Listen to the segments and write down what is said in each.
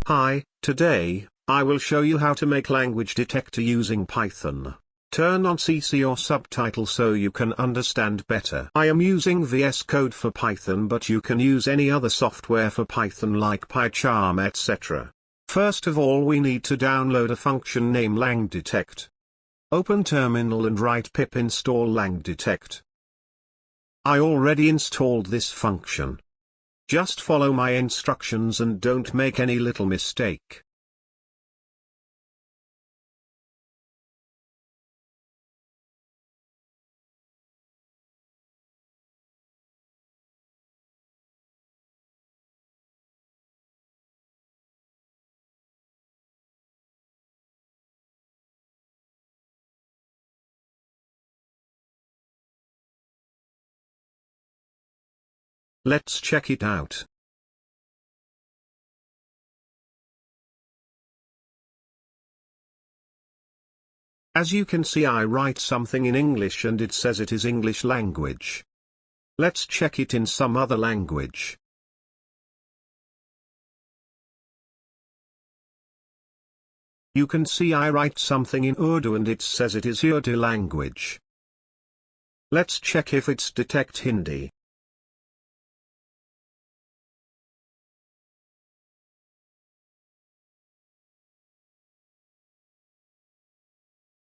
Hi, today, I will show you how to make Language Detector using Python. Turn on CC or subtitle so you can understand better. I am using VS Code for Python, but you can use any other software for Python like PyCharm, etc. First of all, we need to download a function named LangDetect. Open terminal and write pip install LangDetect. I already installed this function. Just follow my instructions and don't make any little mistake. Let's check it out. As you can see, I write something in English and it says it is English language. Let's check it in some other language. You can see I write something in Urdu and it says it is Urdu language. Let's check if it's detect Hindi.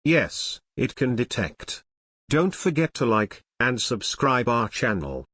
Yes, it can detect. Don't forget to like and subscribe our channel.